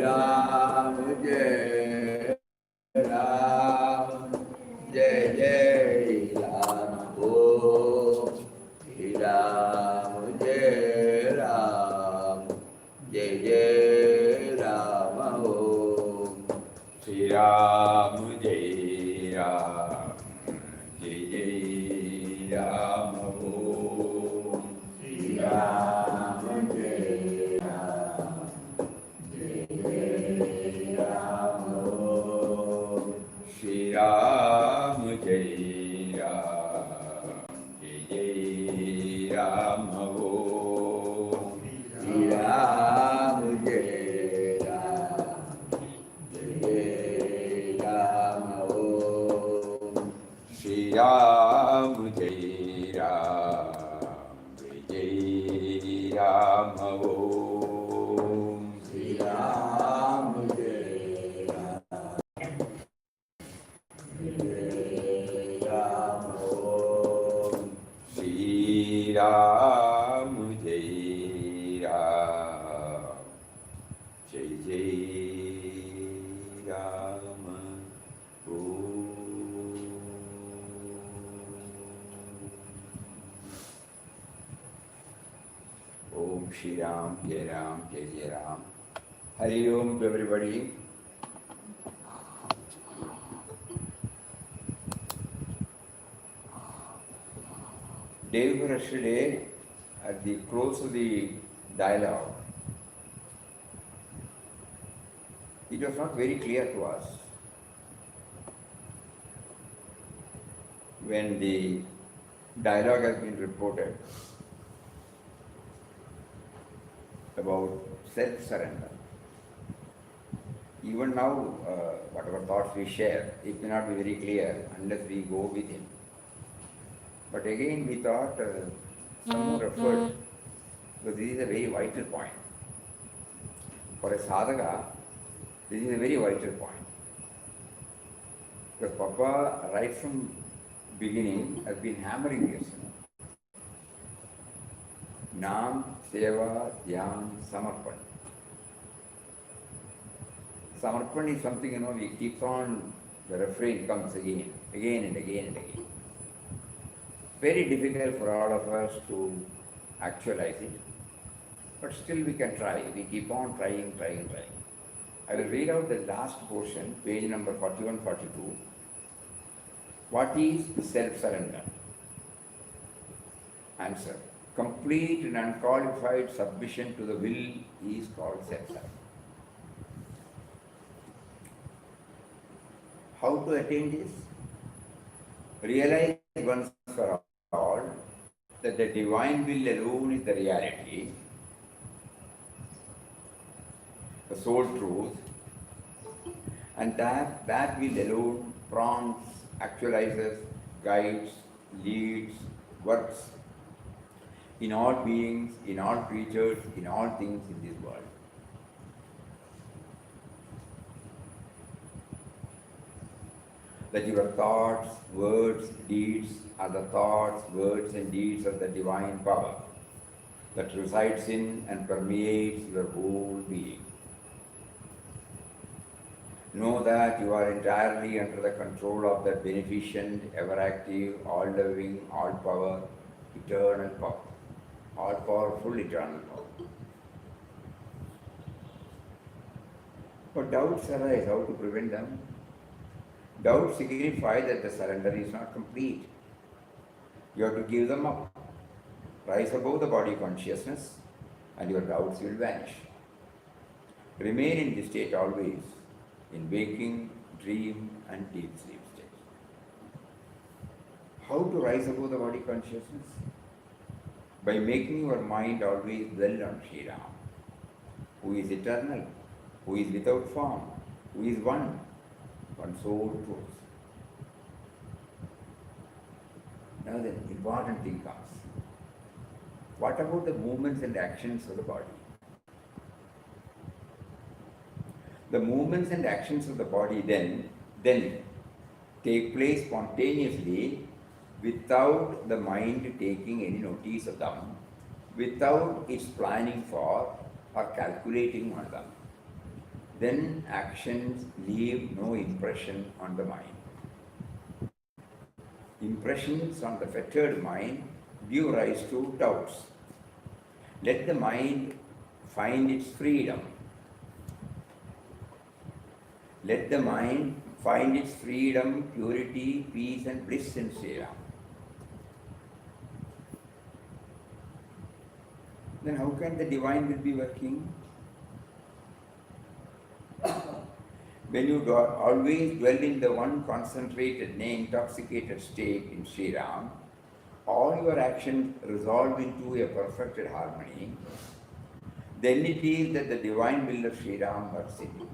Ram, Jai Ram, Jai Jai Ram, Om Shri Ram, Jai Ram, Jai Jai Ram, Om Shri Ram, Jai Ram, Jai Jai Ram, Om Shri Ram, Jai Ram, Jai Jai Ram, Om Shri Ram, Jai Ram, Jai Jai Ram, Om Shri Ram, Jai Ram, Jai Jai Ram, Om Shri Ram, Jai Ram, Jai Jai Ram, Om Shri Ram, Jai Ram, Jai Ram, Om Shri Ram, Jai Ram, Jai Jai Ram, Om Shri Ram, Jai Ram, Jai Jai Ram. Hari Om to everybody. Day for yesterday, at the close of the dialogue, it was not very clear to us when the dialogue has been reported about self-surrender. Even now, whatever thoughts we share, it may not be very clear unless we go with him. But again, we thought some more effort, because this is a very vital point. For a sadhaka, this is a very vital point. Because Papa, right from beginning, has been hammering this. Naam, Seva, Dhyan, Samarpan. Samarpan is something, we keep on, the refrain comes again and again and again. Very difficult for all of us to actualize it. But still we can try. We keep on trying. I will read out the last portion, page number 41, 42. What is self-surrender? Answer. Complete and unqualified submission to the will is called self-surrender. How to attain this? Realize once for all that the divine will alone is the reality, the sole truth, and that will alone prompts, actualizes, guides, leads, works in all beings, in all creatures, in all things in this world. That your thoughts, words, deeds are the thoughts, words and deeds of the divine power that resides in and permeates your whole being. Know that you are entirely under the control of that beneficent, ever-active, all-loving, all-power, eternal power, all-powerful, eternal power. But doubts arise, how to prevent them? Doubts signify that the surrender is not complete. You have to give them up. Rise above the body consciousness and your doubts will vanish. Remain in this state always, in waking, dream and deep sleep states. How to rise above the body consciousness? By making your mind always dwell on Sri Ram, who is eternal, who is without form, who is one sole truth. Now the important thing comes. What about the movements and actions of the body? The movements and actions of the body then take place spontaneously without the mind taking any notice of them, without its planning for or calculating on them. then actions leave no impression on the mind. Impressions on the fettered mind give rise to doubts. Let the mind find its freedom. Let the mind find its freedom, purity, peace and bliss in Sri Ram. Then how can the divine will be working? When you always dwell in the one concentrated, intoxicated state in Sri Ram, all your actions resolve into a perfected harmony, then it is that the divine will of Sri Ram works in you.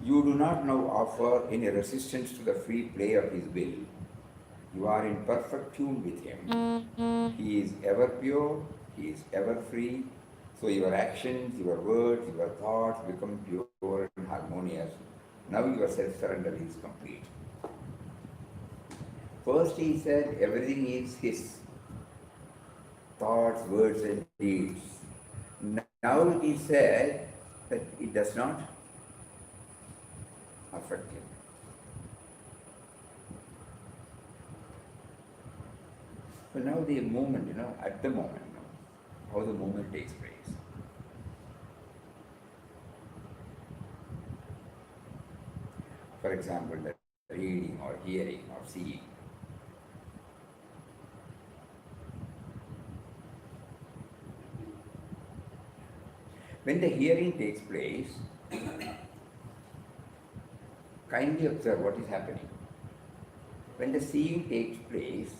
You do not now offer any resistance to the free play of his will. You are in perfect tune with him. He is ever pure, he is ever free. So your actions, your words, your thoughts become pure and harmonious. Now your self-surrender is complete. First he said everything is his. Thoughts, words and deeds. Now he said that it does not affect him. So now the moment, at the moment, how the movement takes place. For example, the reading or hearing or seeing. When the hearing takes place, kindly observe what is happening. When the seeing takes place,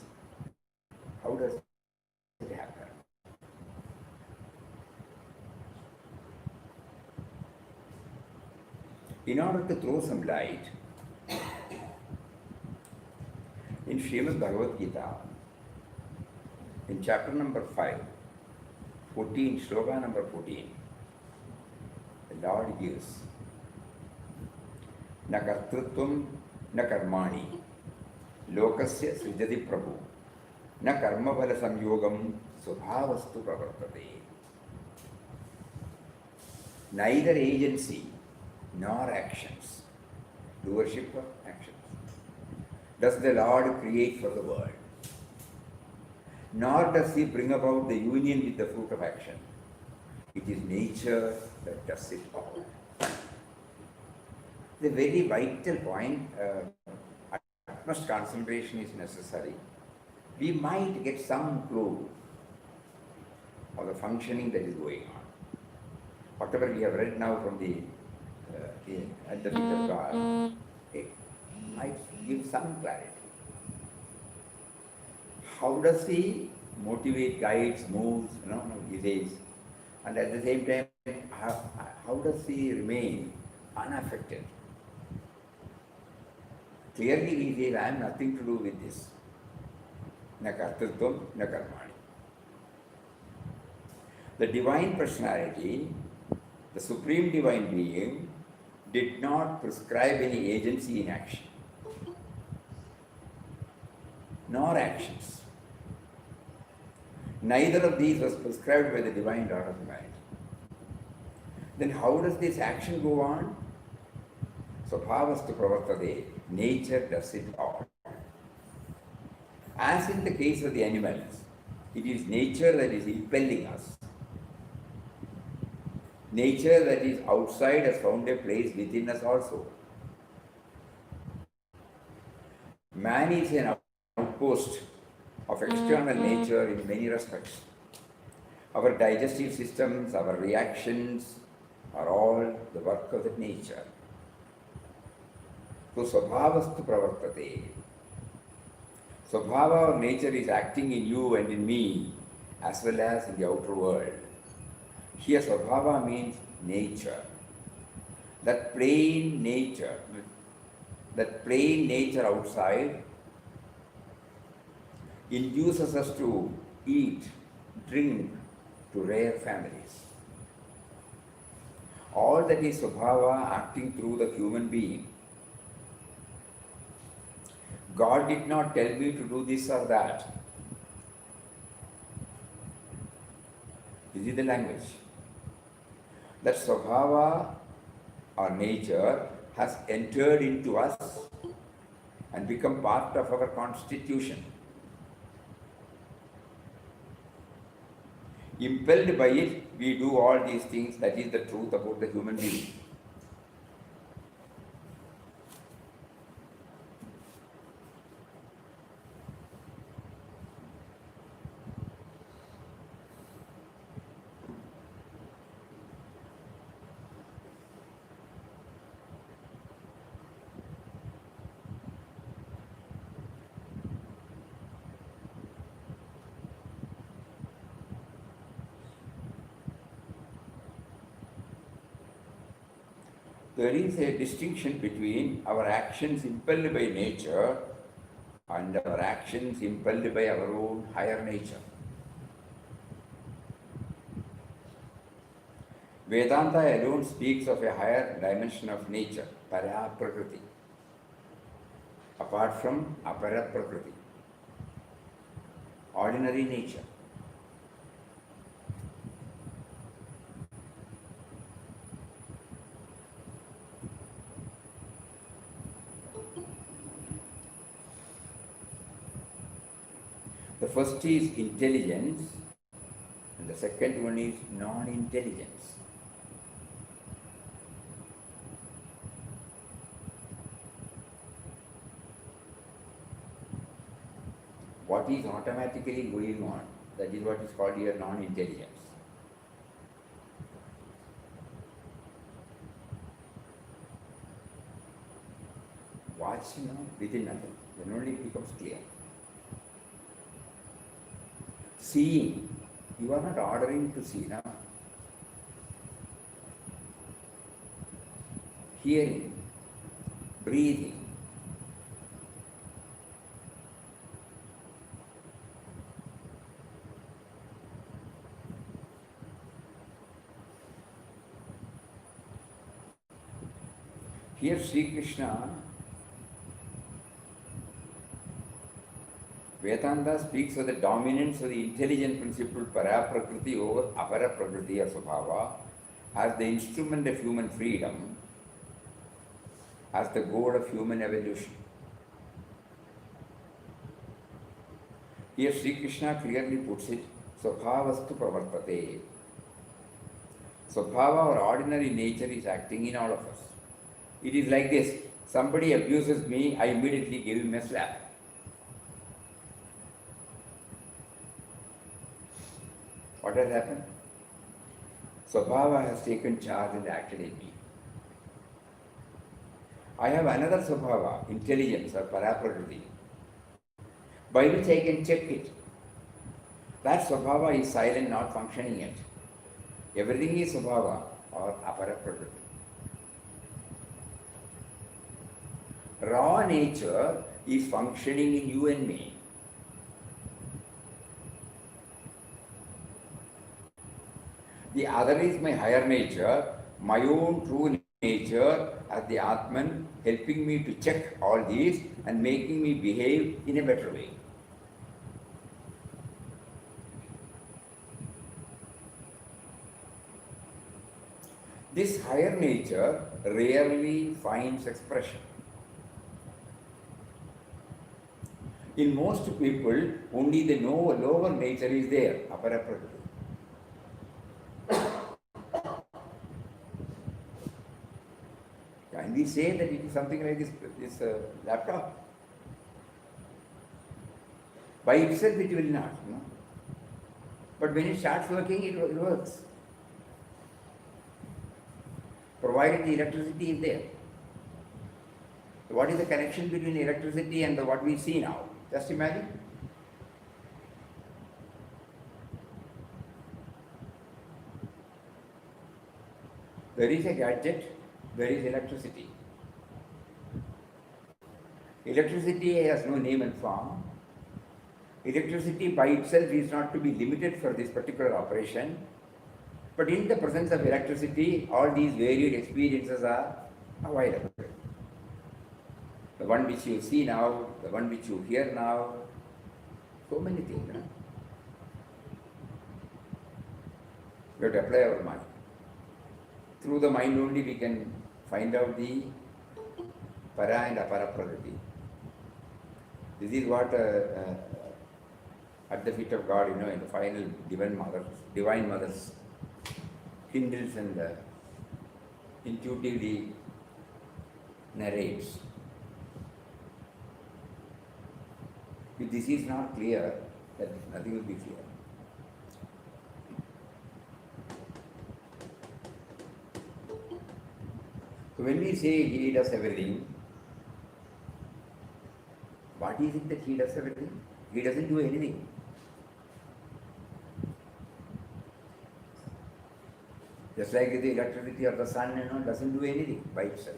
how does it happen? In order to throw some light, in Srimad Bhagavad Gita, in chapter number 5, 14, sloka number 14, the Lord gives, na kartrutvam na karmani, lokasya srijati prabhu, na karma bala samyogam subhavastu pravartate. Neither agency nor actions, doership of actions, does the Lord create for the world, nor does he bring about the union with the fruit of action. It is nature that does it all. The very vital point, utmost concentration is necessary. We might get some clue of the functioning that is going on. Whatever we have read now from the at the feet of God, it might give some clarity. How does he motivate, guides, moves, he says, and at the same time, how does he remain unaffected? Clearly he says, I have nothing to do with this. Na kartrutvam, na karmani. The divine personality, the supreme divine being, did not prescribe any agency in action, nor actions. Neither of these was prescribed by the divine Lord of mind. Then how does this action go on? Svabhavastu pravartate, nature does it all. As in the case of the animals, it is nature that is impelling us. Nature that is outside has found a place within us also. Man is an outpost of external nature in many respects. Our digestive systems, our reactions are all the work of that nature. So, svabhavastu pravartate. Svabhava or nature is acting in you and in me as well as in the outer world. Here, svabhava means nature. That plain nature outside induces us to eat, drink to rare families. All that is svabhava acting through the human being. God did not tell me to do this or that. This is the language. That Swabhava or nature has entered into us and become part of our constitution. Impelled by it, we do all these things. That is the truth about the human being. There is a distinction between our actions impelled by nature and our actions impelled by our own higher nature. Vedanta alone speaks of a higher dimension of nature, para prakriti, apart from apara prakriti, ordinary nature. The first is intelligence, and the second one is non-intelligence. What is automatically going on, that is what is called here non-intelligence. Watch now, within nothing, then only it becomes clear. Seeing, you are not ordering to see now. Hearing, breathing. Here Sri Krishna, Vedanta speaks of the dominance of the intelligent principle para prakriti over apara prakriti or svabhava as the instrument of human freedom, as the goal of human evolution. Here Sri Krishna clearly puts it, svabhavastu pravartate. Svabhava or ordinary nature is acting in all of us. It is like this, somebody abuses me, I immediately give him a slap. What has happened? Svabhava has taken charge and acted in me. I have another Svabhava, intelligence or paraprakriti, by which I can check it. That Svabhava is silent, not functioning yet. Everything is Svabhava or aparaprakriti. Raw nature is functioning in you and me. The other is my higher nature, my own true nature as the Atman, helping me to check all these and making me behave in a better way. This higher nature rarely finds expression. In most people, only the lower nature is there, apara prakriti. Can we say that it is something like this laptop? By itself it will not, no? But when it starts working, it works. Provided the electricity is there. So what is the connection between electricity and what we see now? Just imagine. There is a gadget, there is electricity. Electricity has no name and form. Electricity by itself is not to be limited for this particular operation. But in the presence of electricity, all these varied experiences are available. The one which you see now, the one which you hear now, so many things. We have to apply our mind. Through the mind only we can find out the para and apara prakriti. This is what at the feet of God, in the final divine mothers kindles and intuitively narrates. If this is not clear, then nothing will be clear. So when we say He does everything, what is it that He does everything? He doesn't do anything. Just like the electricity or the sun, doesn't do anything by itself.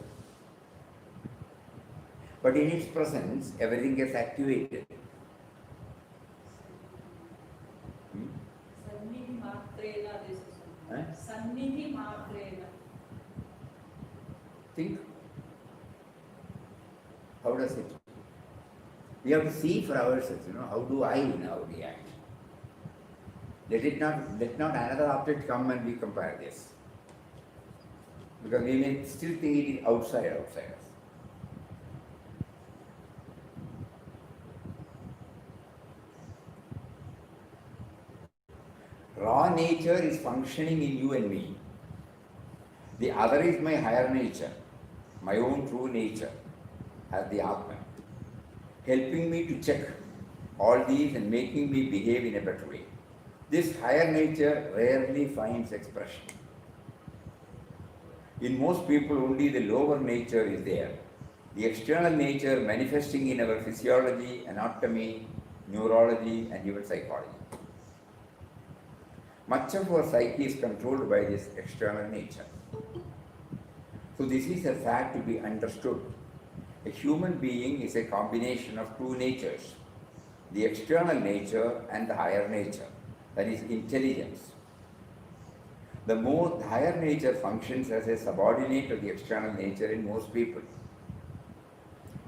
But in its presence, everything gets activated. Think. How does it? We have to see for ourselves, how do I now react? Let not another object come and we compare this. Because we may still think it is outside us. Raw nature is functioning in you and me. The other is my higher nature, my own true nature, as the Atman, helping me to check all these and making me behave in a better way. This higher nature rarely finds expression. In most people, only the lower nature is there. The external nature manifesting in our physiology, anatomy, neurology, and even psychology. Much of our psyche is controlled by this external nature. So this is a fact to be understood. A human being is a combination of two natures, the external nature and the higher nature, that is intelligence. The higher nature functions as a subordinate of the external nature in most people.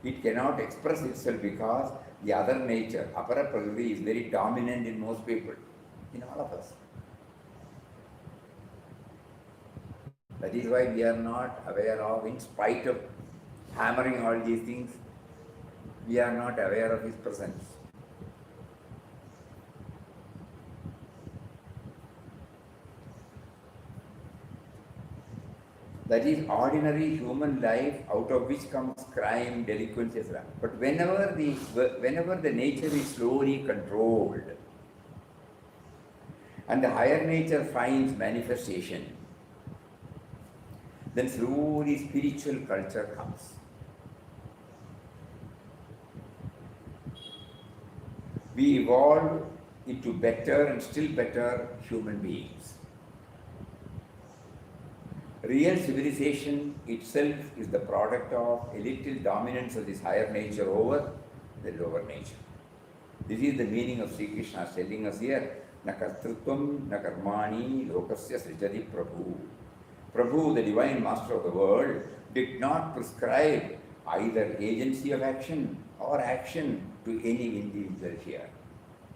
It cannot express itself because the other nature, apara prakriti, is very dominant in most people, in all of us. That is why we are not aware of, in spite of hammering all these things, we are not aware of His presence. That is ordinary human life, out of which comes crime, delinquency, etc. But whenever the nature is slowly controlled and the higher nature finds manifestation, then slowly spiritual culture comes. We evolve into better and still better human beings. Real civilization itself is the product of a little dominance of this higher nature over the lower nature. This is the meaning of Sri Krishna telling us here, na kartrutvam na karmani lokasya srijati prabhu. Prabhu, the divine master of the world, did not prescribe either agency of action or action to any individual here.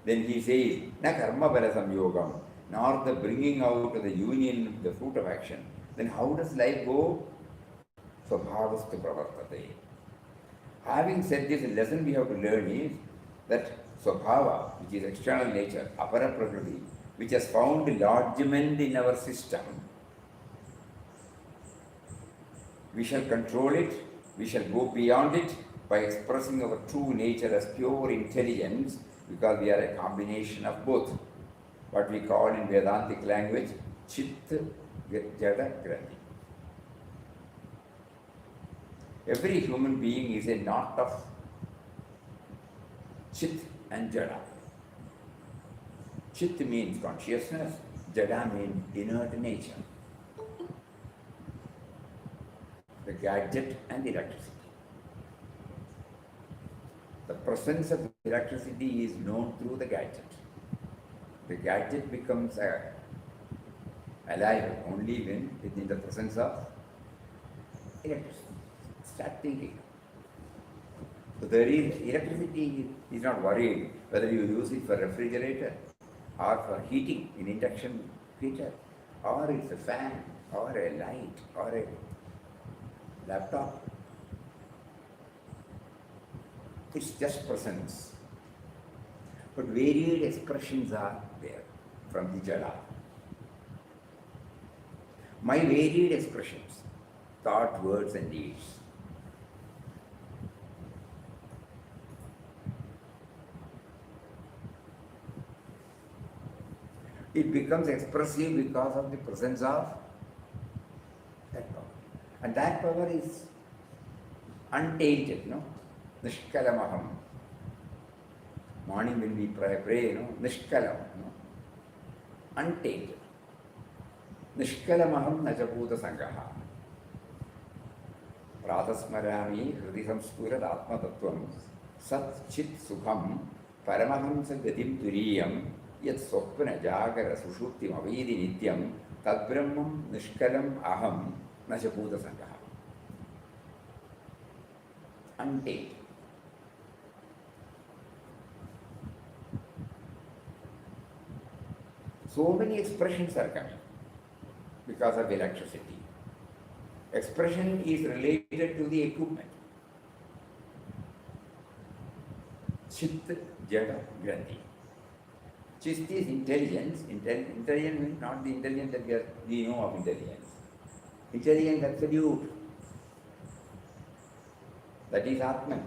Then he says, na karma bala samyogam, nor the bringing out of the union of the fruit of action. Then how does life go? Svabhavastu pravartate. Having said this, the lesson we have to learn is that Svabhava, which is external nature, apara prakriti, which has found lodgement in our system, we shall control it, we shall go beyond it by expressing our true nature as pure intelligence, because we are a combination of both. What we call in Vedantic language, Chit Jada Grandi. Every human being is a knot of Chit and Jada. Chit means consciousness, Jada means inert nature. The gadget and the electricity. The presence of electricity is known through the gadget. The gadget becomes alive only when it is in the presence of electricity. Start thinking. So there is electricity is not worried whether you use it for refrigerator or for heating in induction heater or it's a fan, or a light, or a laptop. It's just presence. But varied expressions are there from the Jala. My varied expressions, thought, words, and deeds. It becomes expressive because of the presence of that power. And that power is untainted, no? Nishkalamaham. Morning when we pray, Nishkalam, untainted. Nishkalamaham najaputa sangaha. Pratasmarami hridi samspurat atma tattvam sat chit sukham paramahamsa gatim turiyam yat swapna jagara sushuptim avedi nityam tad brahmam nishkalam aham najaputa sangaha. Untainted. So many expressions are coming because of electricity. Expression is related to the equipment. Chit, Jada, Granthi. Chit is intelligence. Intelligence means not the intelligence that we know of intelligence. Intelligence absolute. That is Atman.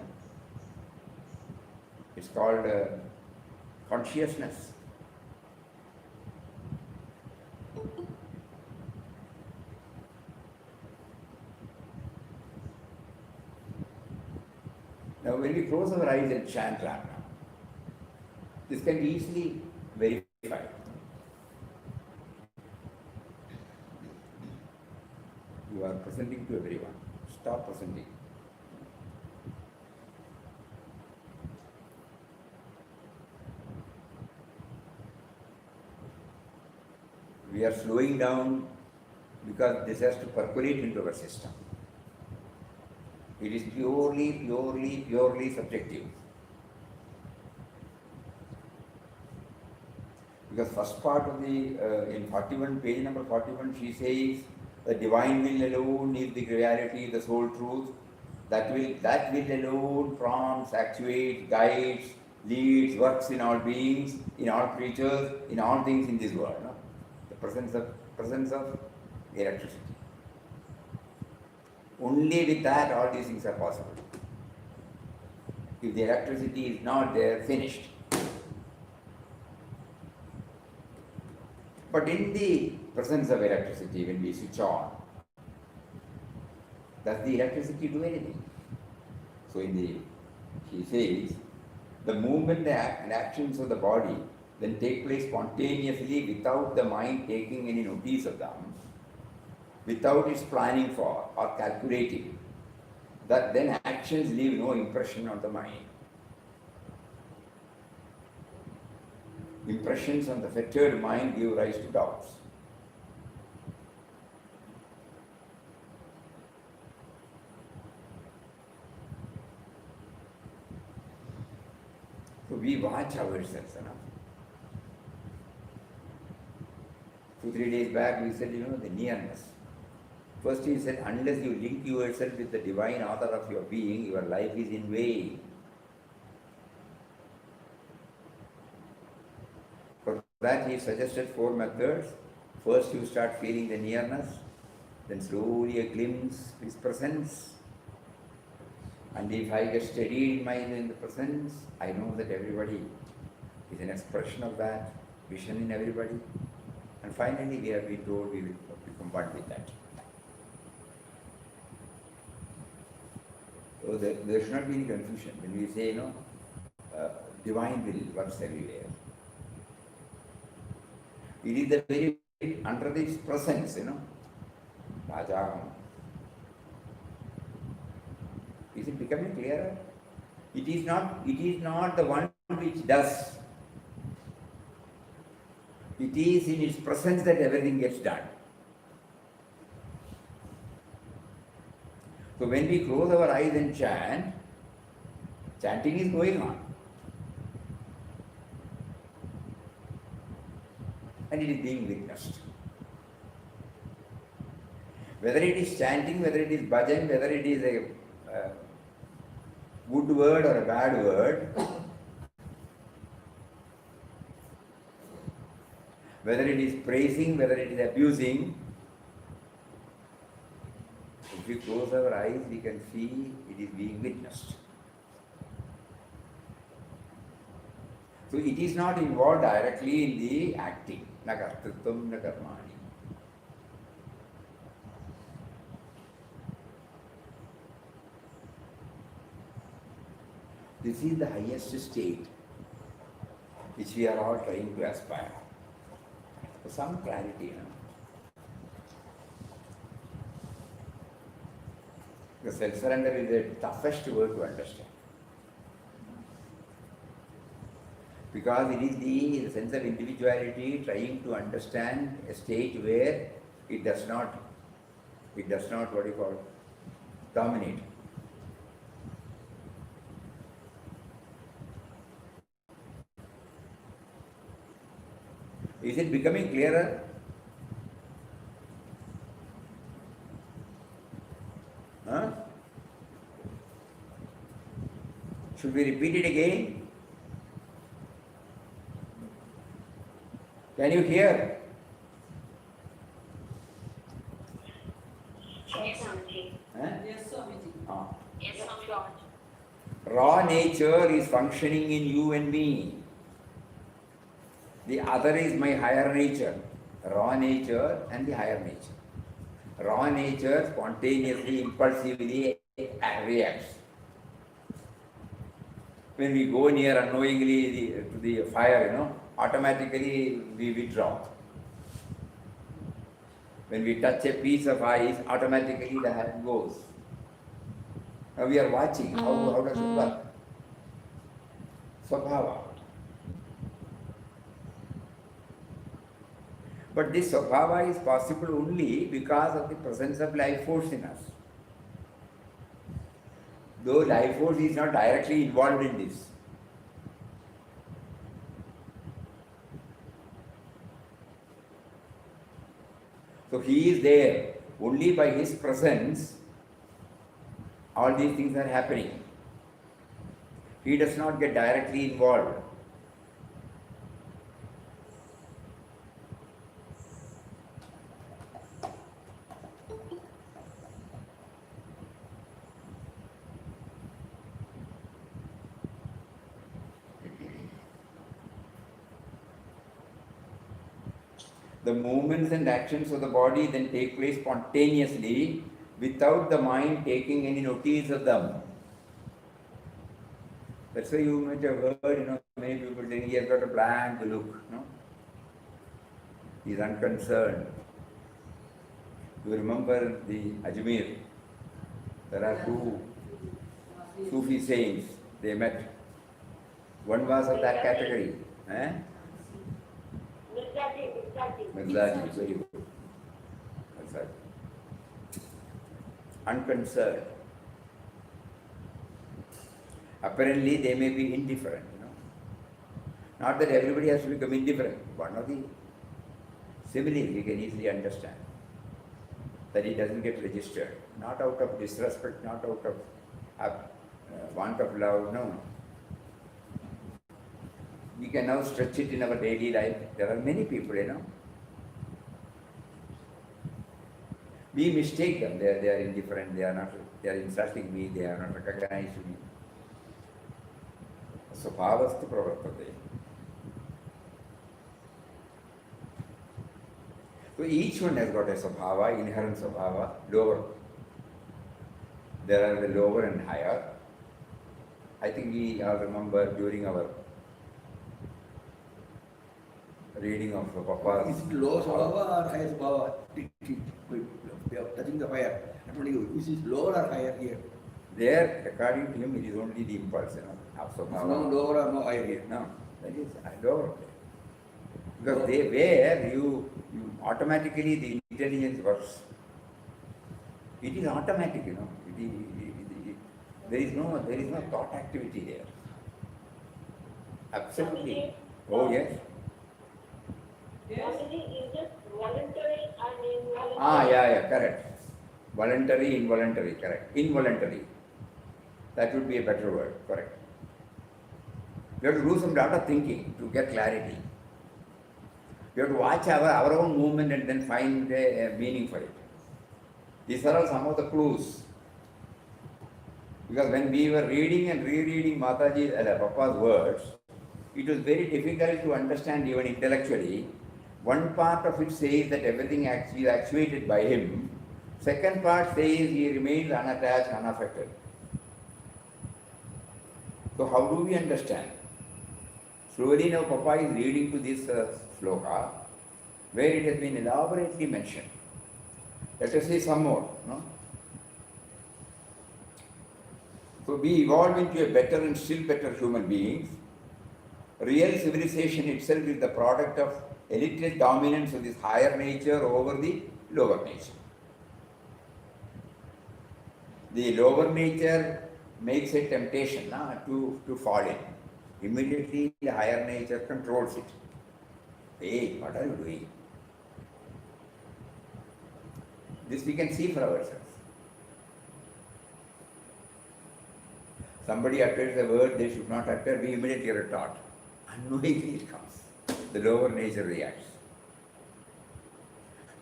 It's called consciousness. Now, when we close our eyes and chant Rama, this can be easily verified. You are presenting to everyone. Stop presenting. We are slowing down because this has to percolate into our system. It is purely subjective. Because first part of the, in 41, page number 41, she says, the divine will alone is the reality, the sole truth. That will alone prompts, actuates, guides, leads, works in all beings, in all creatures, in all things in this world. No? The presence of electricity. Only with that all these things are possible. If the electricity is not there, finished. But in the presence of electricity, when we switch on, does the electricity do anything? So he says, the movement and actions of the body then take place spontaneously without the mind taking any notice of them, without its planning for or calculating, that then actions leave no impression on the mind. Impressions on the fettered mind give rise to doubts. So we watch ourselves. 2-3 days back we said, the nearness. First he said, unless you link yourself with the divine author of your being, your life is in vain. For that he suggested 4 methods. First you start feeling the nearness, then slowly a glimpse of his presence. And if I get steady in the presence, I know that everybody is an expression of that vision in everybody. And finally we have been told we will become one with that. So there should not be any confusion when we say, divine will works everywhere. It is the very under this presence, Rajaham. Is it becoming clearer? It is not the one which does. It is in its presence that everything gets done. So when we close our eyes and chant, chanting is going on. And it is being witnessed. Whether it is chanting, whether it is bhajan, whether it is a good word or a bad word, whether it is praising, whether it is abusing, if we close our eyes, we can see it is being witnessed. So it is not involved directly in the acting. Na kartritvam, na karmani. This is the highest state which we are all trying to aspire. For some clarity, The self-surrender is the toughest word to understand. Because it is the sense of individuality trying to understand a state where it does not, what do you call, dominate. Is it becoming clearer? Huh? Should we repeat it again? Can you hear? Yes, Swamiji. Huh? Yes, Swamiji. Yes, Swamiji. Raw nature is functioning in you and me. The other is my higher nature. Raw nature and the higher nature. Raw nature spontaneously, impulsively reacts. When we go near unknowingly to the fire, automatically we withdraw. When we touch a piece of ice, automatically the hand goes. Now we are watching. How does it work? Swabhava. But this Swabhava is possible only because of the presence of life force in us. Though life force is not directly involved in this. So he is there. Only by his presence, all these things are happening. He does not get directly involved. The movements and actions of the body then take place spontaneously without the mind taking any notice of them. That's why you might have heard, many people saying he has got a blank look, He is unconcerned. You remember the Ajmer? There are two Sufi saints, they met. One was of that category. Mirzaji, very good. That's right. Unconcerned. Apparently they may be indifferent, Not that everybody has to become indifferent. One of the similes we can easily understand. That it doesn't get registered. Not out of disrespect, not out of want of love, no. We can now stretch it in our daily life. There are many people, We mistake them. They are indifferent. They are insulting me. They are not recognizing me. Swabhavastu pravartate. So each one has got a swabhava, inherent swabhava, lower. There are the lower and higher. I think we all remember during our reading of Papa's. Is it low swabhava or high swabhava? We are touching the fire. Is it lower or higher here? There, according to him, it is only the impulse, of swabhava. No lower or no higher here? No, that is lower. Because where you automatically the intelligence works. It is automatic, there is no thought activity there. Absolutely. Oh yes. Yes. Is it voluntary and involuntary? Yeah, correct. Voluntary, involuntary, correct. Involuntary. That would be a better word, correct. We have to do some lot of thinking to get clarity. We have to watch our own movement and then find a meaning for it. These are all some of the clues. Because when we were reading and rereading Mataji's, Papa's words, it was very difficult to understand even intellectually. One part of it says that everything is actuated by him. Second part says he remains unattached, unaffected. So how do we understand? Slowly now Papa is leading to this sloka, where it has been elaborately mentioned. Let us see some more. No? So we evolve into a better and still better human beings. Real civilization itself is the product of elitist dominance of this higher nature over the lower nature. The lower nature makes a temptation to fall in. Immediately the higher nature controls it. Hey, what are you doing? This we can see for ourselves. Somebody utters a word they should not utter, we immediately retort. Unknowingly it comes. The lower nature reacts.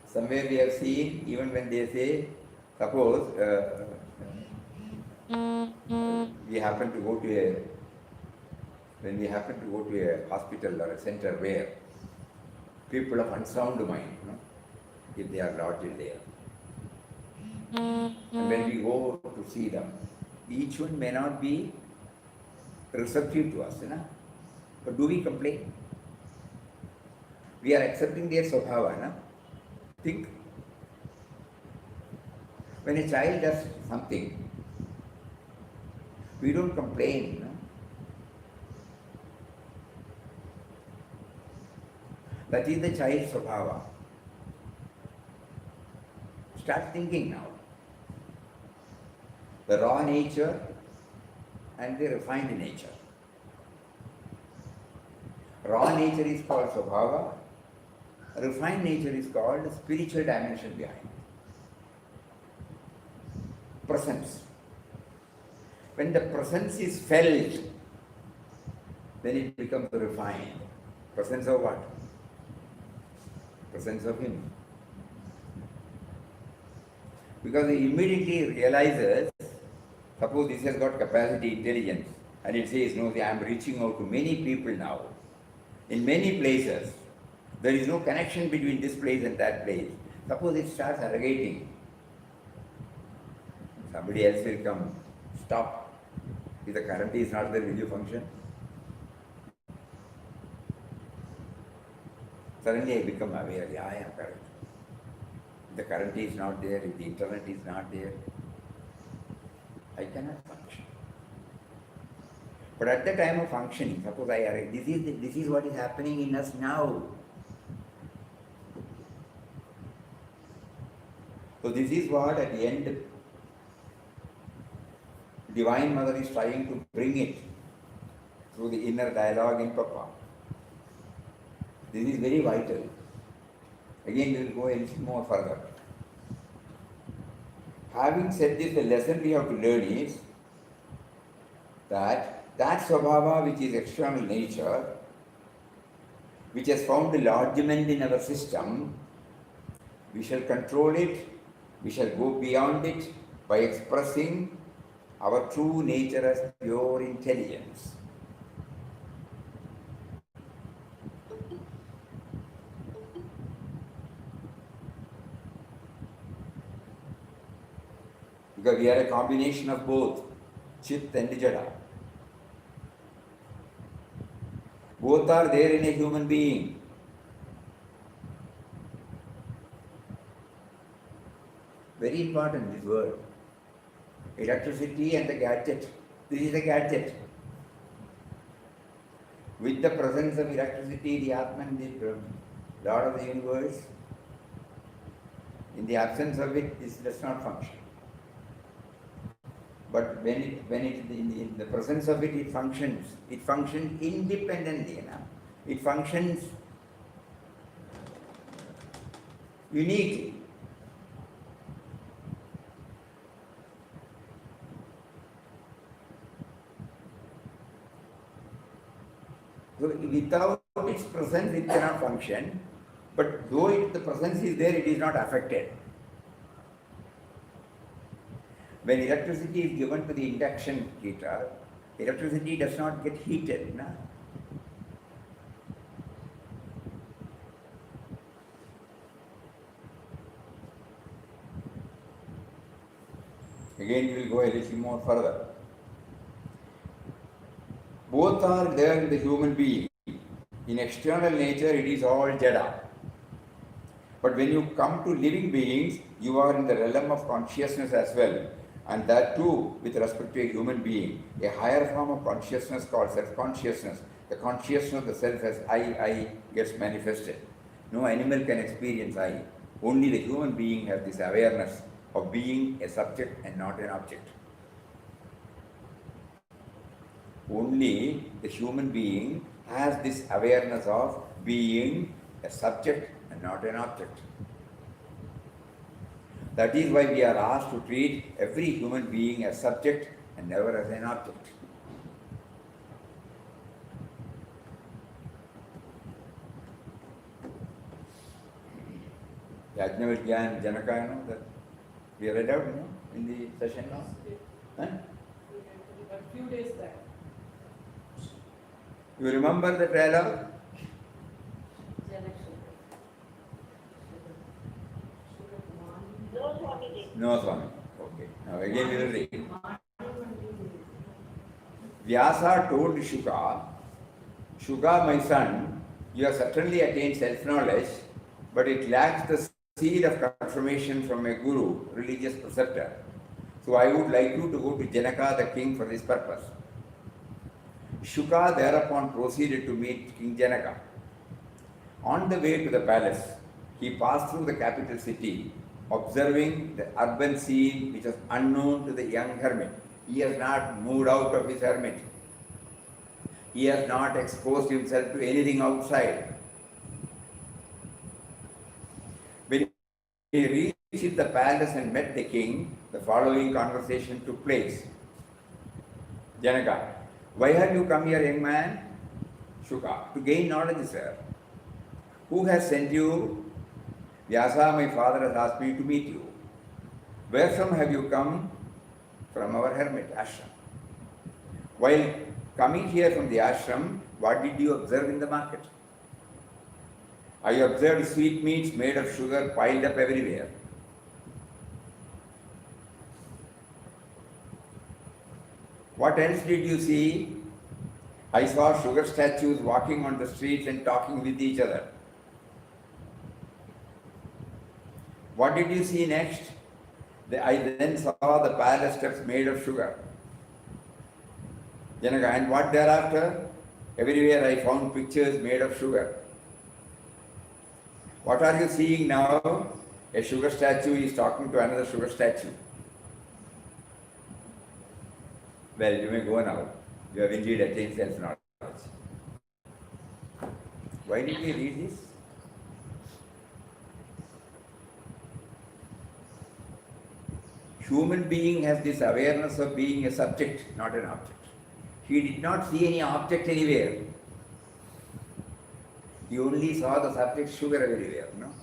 Somewhere we have seen, even when they say, suppose we happen to go to a hospital or a center where people of unsound mind, if they are largely there, and when we go to see them, each one may not be receptive to us, but do we complain? We are accepting their swabhava. Think. When a child does something, we don't complain. That is the child's swabhava. Start thinking now. The raw nature and the refined nature. Raw nature is called swabhava. Refined nature is called the spiritual dimension behind. Presence. When the presence is felt, then it becomes refined. Presence of what? Presence of him. Because he immediately realizes, suppose this has got capacity, intelligence, and it says, no, I am reaching out to many people now. In many places, there is no connection between this place and that place. Suppose it starts arrogating. Somebody else will come. Stop. If the current is not there, will you function? Suddenly I become aware, I am correct. If the current is not there, if the internet is not there, I cannot function. But at the time of functioning, suppose this is what is happening in us now. So this is what at the end Divine Mother is trying to bring it through the inner dialogue in Papa. This is very vital. Again, we will go a little more further. Having said this, the lesson we have to learn is that swabhava which is external nature, which has found lodgement in our system, we shall control it, we shall go beyond it by expressing our true nature as pure intelligence. Because we are a combination of both, Chit and Jada. Both are there in a human being. Very important, this word. Electricity and the gadget. This is a gadget. With the presence of electricity, the Atman, the Lord of the universe, in the absence of it, this does not function. But when in the presence of it, it functions. It functions independently. It functions uniquely. without its presence, it cannot function. But though the presence is there, it is not affected. When electricity is given to the induction heater, electricity does not get heated. No? Again, we will go a little more further. Both are there in the human being. In external nature, it is all jada. But when you come to living beings, you are in the realm of consciousness as well. And that too, with respect to a human being, a higher form of consciousness called self-consciousness. The consciousness of the self as I gets manifested. No animal can experience I. Only the human being has this awareness of being a subject and not an object. Only the human being has this awareness of being a subject and not an object. That is why we are asked to treat every human being as subject and never as an object. Yajnavalkya and Janaka, you know, that we read out, you know, in the session now. Huh? A few days back. You remember the dialogue? No, Swamiji. No, Swami. Okay. Now again we will read. Vyasa told Shuka, Shuka, my son, you have certainly attained self-knowledge, but it lacks the seed of confirmation from a guru, religious preceptor. So I would like you to go to Janaka the king for this purpose. Shuka thereupon proceeded to meet King Janaka. On the way to the palace, he passed through the capital city, observing the urban scene which was unknown to the young hermit. He has not moved out of his hermit. He has not exposed himself to anything outside. When he reached the palace and met the king, the following conversation took place. Janaka, why have you come here, young man? Shuka, to gain knowledge, sir. Who has sent you? Vyasa, my father, has asked me to meet you. Where from have you come? From our hermit ashram. While coming here from the ashram, what did you observe in the market? I observed sweetmeats made of sugar piled up everywhere. What else did you see? I saw sugar statues walking on the streets and talking with each other. What did you see next? I then saw the palace steps made of sugar. Janaka, and what thereafter? Everywhere I found pictures made of sugar. What are you seeing now? A sugar statue is talking to another sugar statue. Well, you may go now. You have indeed attained self-knowledge. Why did we read this? Human being has this awareness of being a subject, not an object. He did not see any object anywhere. He only saw the subject sugar everywhere, no?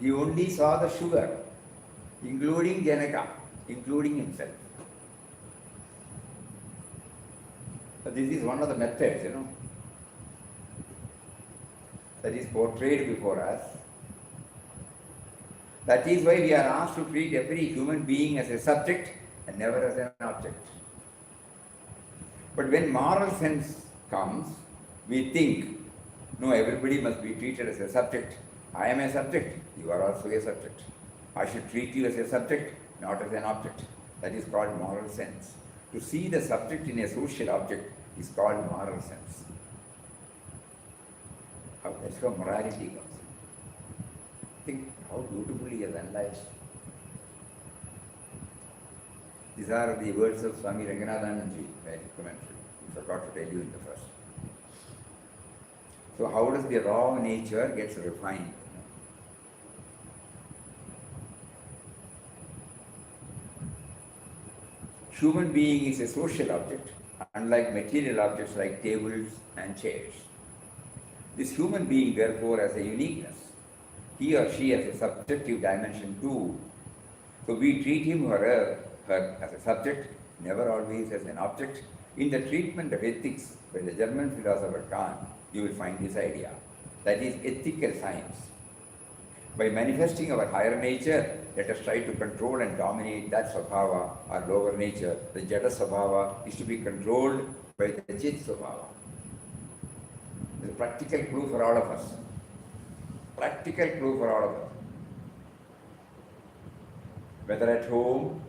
He only saw the sugar, including Janaka, including himself. So this is one of the methods, that is portrayed before us. That is why we are asked to treat every human being as a subject and never as an object. But when moral sense comes, we think, no, everybody must be treated as a subject. I am a subject, you are also a subject. I should treat you as a subject, not as an object. That is called moral sense. To see the subject in a social object is called moral sense. That's where morality comes in. Think how beautifully he has analyzed. These are the words of Swami Ranganathananji, right? Commentary. I forgot to tell you in the first. So how does the raw nature gets refined? Human being is a social object unlike material objects like tables and chairs. This human being therefore has a uniqueness. He or she has a subjective dimension too. So we treat him or her as a subject, never always as an object. In the treatment of ethics by the German philosopher Kant, you will find this idea. That is ethical science. By manifesting our higher nature, let us try to control and dominate that Svabhava, our lower nature. The Jada Svabhava is to be controlled by the Chit Svabhava. It's a practical clue for all of us. Practical clue for all of us. Whether at home,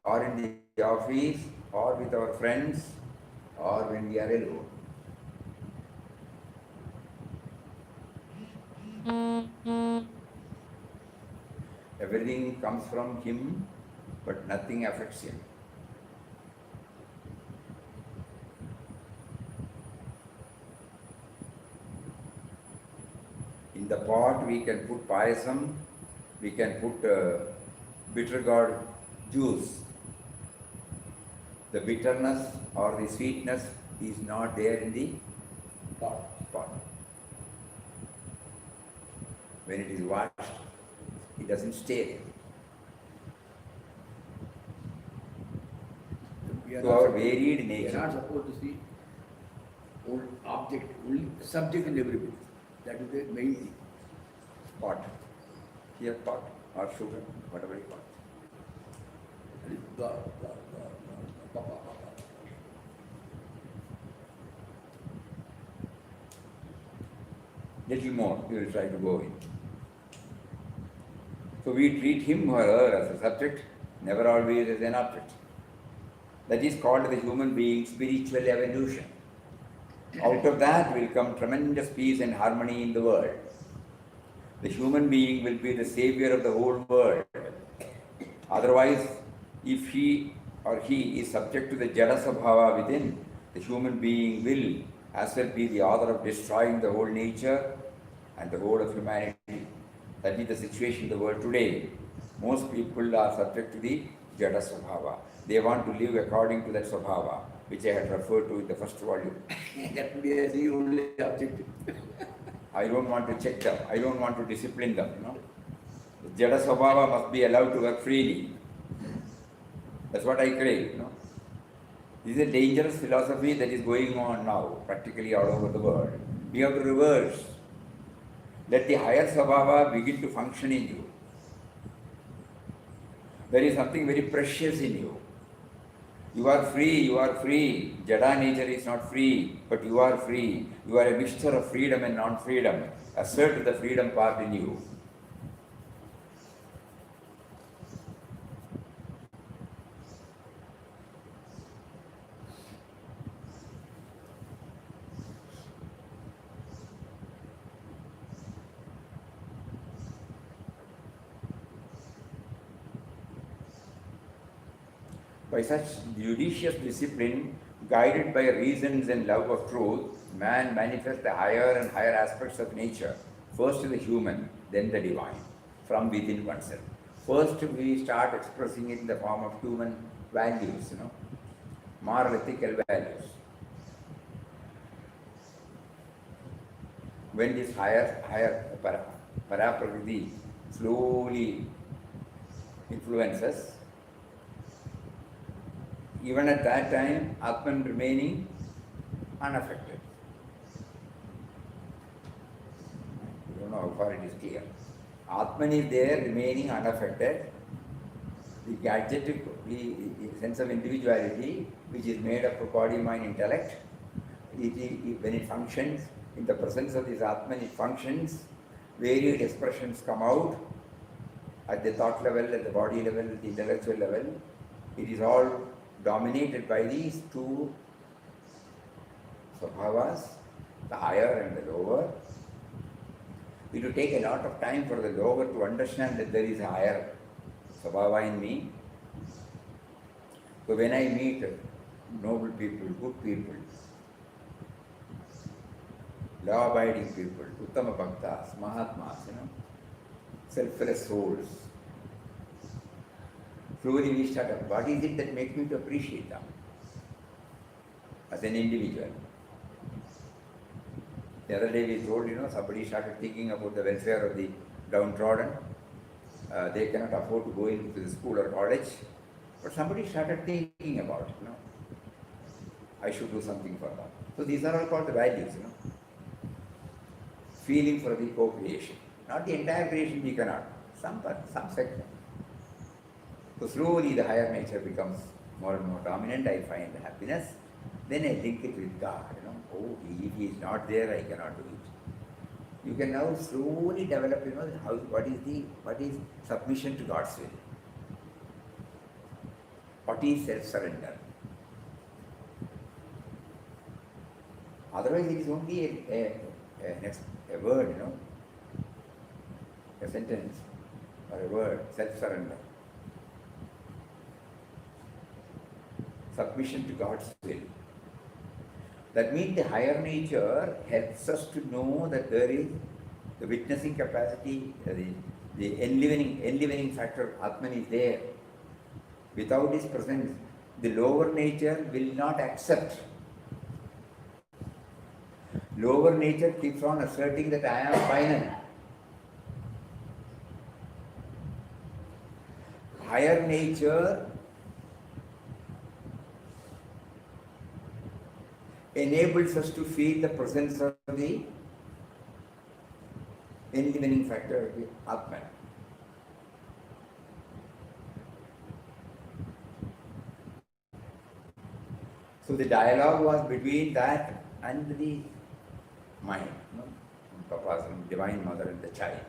or in the office, or with our friends, or when we are alone. Everything comes from him, but nothing affects him. In the pot we can put payasam, we can put bitter gourd juice. The bitterness or the sweetness is not there in the pot. When it is washed, it doesn't stay there. To our varied We are nature. not supposed to see only object, only subject in everything. That is the main thing. Pot. Here pot or sugar, whatever you want. That is God, Papa. Little more, we will try to go in. So we treat him or her as a subject, never always as an object. That is called the human being's spiritual evolution. Out of that will come tremendous peace and harmony in the world. The human being will be the savior of the whole world. Otherwise, if he or he is subject to the Jada Svabhava within, the human being will as well be the author of destroying the whole nature and the whole of humanity. That is the situation in the world today. Most people are subject to the Jada Svabhava. They want to live according to that Svabhava, which I had referred to in the first volume. That will be as the only objective. I don't want to check them. I don't want to discipline them. The Jada Svabhava must be allowed to work freely. That's what I crave. This is a dangerous philosophy that is going on now, practically all over the world. We have to reverse. Let the higher Svabhava begin to function in you. There is something very precious in you. You are free. Jada nature is not free, but you are free. You are a mixture of freedom and non-freedom. Assert the freedom part in you. By such judicious discipline, guided by reasons and love of truth, man manifests the higher and higher aspects of nature. First the human, then the divine, from within oneself. First we start expressing it in the form of human values, moral ethical values. When this higher prakriti slowly influences, even at that time, Atman remaining unaffected. I don't know how far it is clear. Atman is there remaining unaffected. The adjective, the sense of individuality, which is made up of body, mind, intellect, when it functions, in the presence of this Atman, it functions, varied expressions come out at the thought level, at the body level, at the intellectual level. It is all dominated by these two Svabhavas, the higher and the lower. It will take a lot of time for the lower to understand that there is a higher Svabhava in me. So when I meet noble people, good people, law-abiding people, Uttama Bhaktas, Mahatmas, selfless souls, slowly we start up. What is it that makes me to appreciate them? as an individual. The other day we told, somebody started thinking about the welfare of the downtrodden. They cannot afford to go into the school or college, but somebody started thinking about it, I should do something for them. So these are all called the values, Feeling for the co-creation. Not the entire creation we cannot, some sector. So slowly the higher nature becomes more and more dominant. I find happiness. Then I link it with God, Oh, if He is not there, I cannot do it. You can now slowly develop, what is submission to God's will? What is self-surrender? Otherwise, it is only a word, a sentence or a word, self-surrender. Submission to God's will. That means the higher nature helps us to know that there is the witnessing capacity, the enlivening factor, Atman is there. Without His presence, the lower nature will not accept. Lower nature keeps on asserting that I am final. Higher nature enables us to feel the presence of the enlivening factor, the Atman. So the dialogue was between that and the mind, Papa's Divine Mother and the child.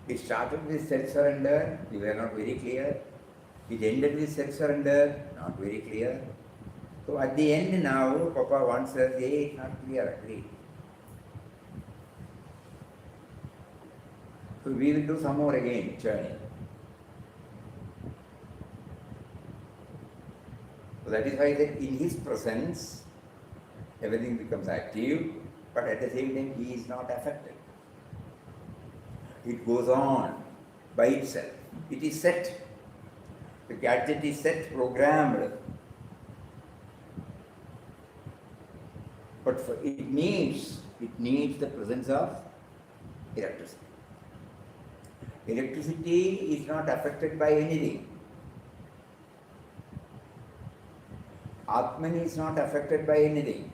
It started with self-surrender, we were not very clear. It ended with self-surrender, not very clear. So at the end now, Papa wants us, hey, it's not clear, agreed. So we will do some more again, journey. So that is why that in His presence, everything becomes active, but at the same time, He is not affected. It goes on by itself. It is set. The gadget is set, programmed. But it needs the presence of electricity. Electricity is not affected by anything. Atman is not affected by anything.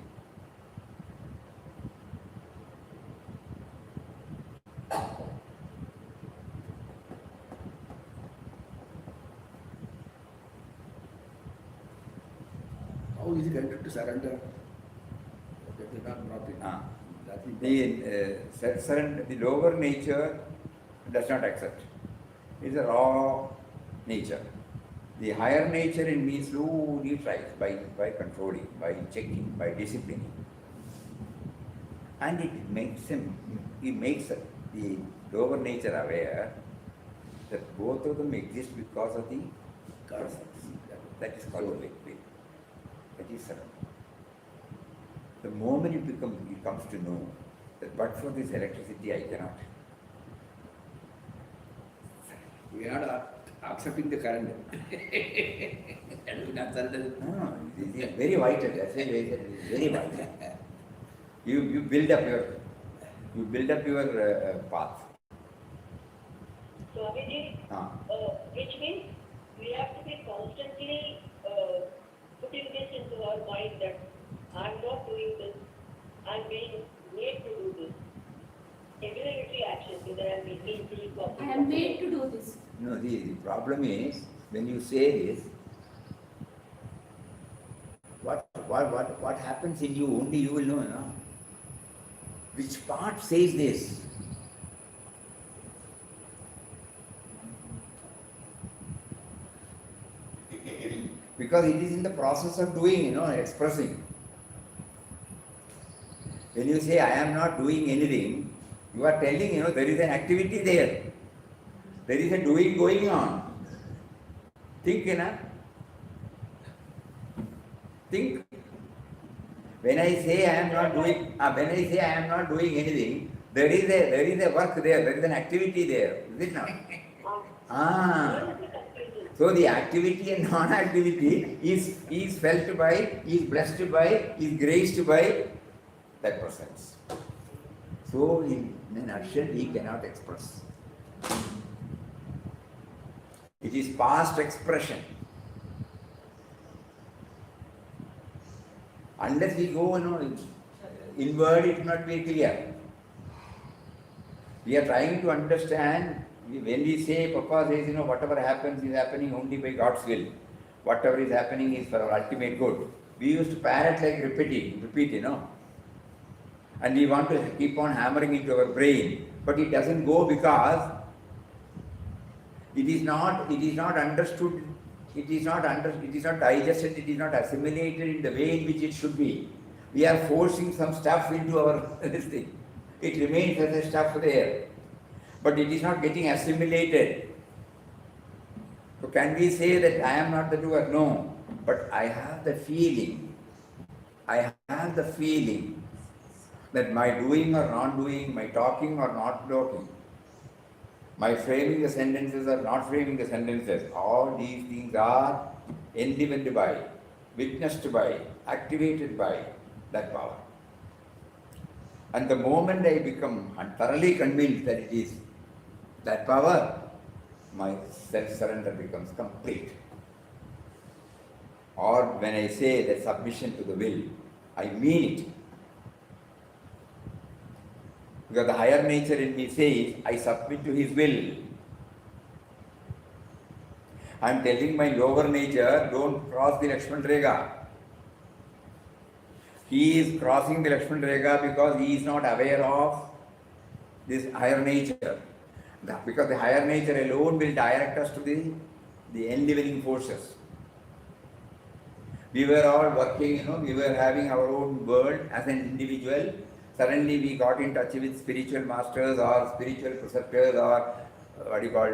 How is it going to surrender? That is not profit. That is The lower nature does not accept. It is a raw nature. The higher nature in me slowly tries by controlling, by checking, by disciplining. And it makes the lower nature aware that both of them exist because of the presence. That is called the will. That is surrender. The moment it comes to know that but for this electricity I cannot. we are not accepting the current. And we not surrender. No, it is very vital. That's why it is very vital. You build up your path. So, Abhijit, which means we have to be constantly putting this into our mind that I'm not doing this, I'm being made to do this. Regulatory action, whether I'm making tea, coffee. I am made to do this. No, the problem is when you say this, what happens in you, only you will know, no? Which part says this? Because it is in the process of doing, expressing. When you say, I am not doing anything, you are telling, there is an activity there. There is a doing going on. Think, Think. When I say I am not doing anything, there is a work there, there is an activity there, is it not? So the activity and non-activity is felt by, is blessed by, is graced by that presence. So in a nutshell, he cannot express. It is past expression. Unless we go, inward, it will not be clear. We are trying to understand, when we say, Papa says, whatever happens is happening only by God's will. Whatever is happening is for our ultimate good. We used to parrot like repeat, and we want to keep on hammering into our brain, but it doesn't go because it is not understood, it is not digested, it is not assimilated in the way in which it should be. We are forcing some stuff into our this thing. It remains as a stuff there, but it is not getting assimilated. So can we say that I am not the doer? No, but I have the feeling. I have the feeling that my doing or not doing, my talking or not talking, my framing the sentences or not framing the sentences, all these things are enlivened by, witnessed by, activated by that power. And the moment I become thoroughly convinced that it is that power, my self-surrender becomes complete. Or when I say that submission to the will, I mean it. Because the higher nature in me says, I submit to his will. I am telling my lower nature, don't cross the Lakshman Rekha. He is crossing the Lakshman Rekha because he is not aware of this higher nature. Because the higher nature alone will direct us to the enlivening forces. We were all working, we were having our own world as an individual. Suddenly we got in touch with spiritual masters or spiritual preceptors or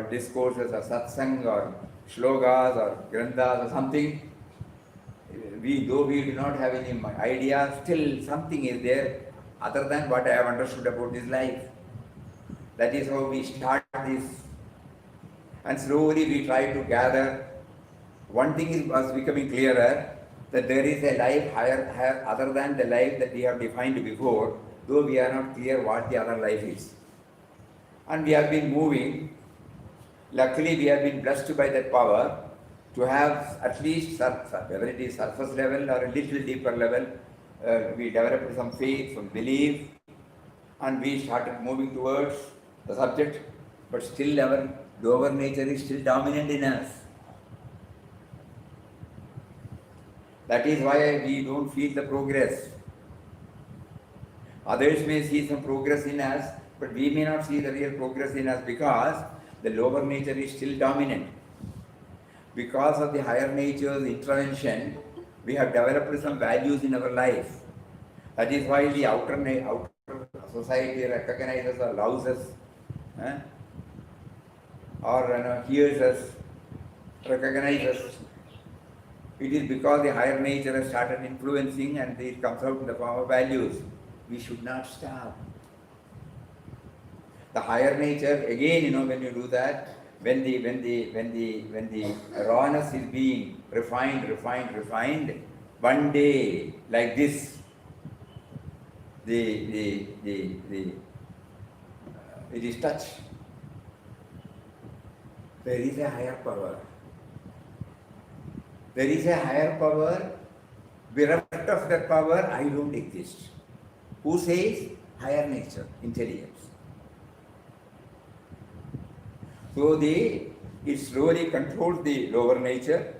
discourses or satsang or shlokas or granthas or something. Though we do not have any idea, still something is there other than what I have understood about this life. That is how we start this. And slowly we try to gather. One thing was becoming clearer, that there is a life higher other than the life that we have defined before, though we are not clear what the other life is. And we have been moving. Luckily, we have been blessed by that power to have at least, whether it is surface level or a little deeper level, we developed some faith, some belief, and we started moving towards the subject, but still our lower nature is still dominant in us. That is why we don't feel the progress. Others may see some progress in us, but we may not see the real progress in us because the lower nature is still dominant. Because of the higher nature's intervention, we have developed some values in our life. That is why the outer society recognizes or loves us, or hears us, recognizes us. It is because the higher nature has started influencing and it comes out in the form of values. We should not stop. The higher nature, again, when you do that, when the rawness is being refined, one day, like this, it is touched. There is a higher power. There is a higher power. Bereft of that power, I don't exist. Who says? Higher nature, intelligence. So it slowly controls the lower nature.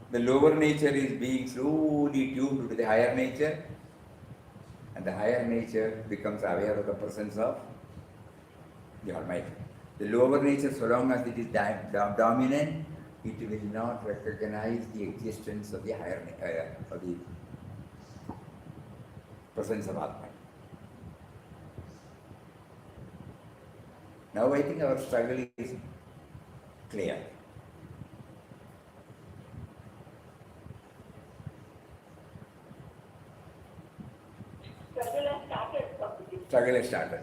The lower nature is being slowly tuned to the higher nature, and the higher nature becomes aware of the presence of the Almighty. The lower nature, so long as it is dominant, it will not recognize the existence of the higher of the presence of Atma. Now I think our struggle is clear. Struggle has started.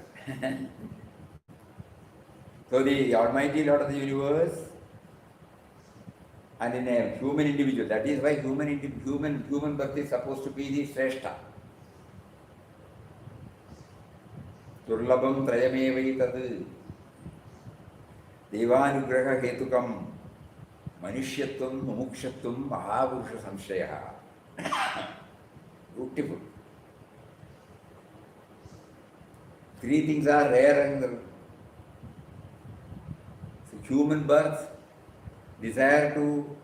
So the Almighty Lord of the universe and in a human individual. That is why human birth is supposed to be the Shrestha. Durlabham trayamevaitat devanugraha hetukam manushyatvam mumukshatvam mahavurusha samshaya. Beautiful. Three things are rare and human birth, desire to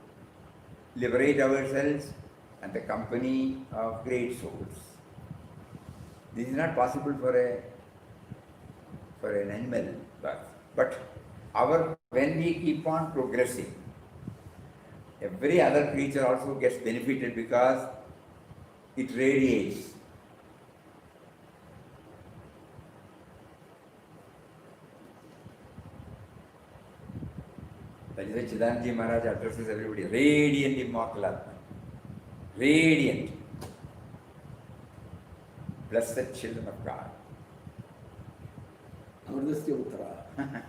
liberate ourselves, and the company of great souls. This is not possible for an animal birth. But when we keep on progressing, every other creature also gets benefited because it radiates. That is why Chidanji Maharaj addresses everybody, radiant immortal Atma. Radiant. Blessed children of God. Amritasya Putra.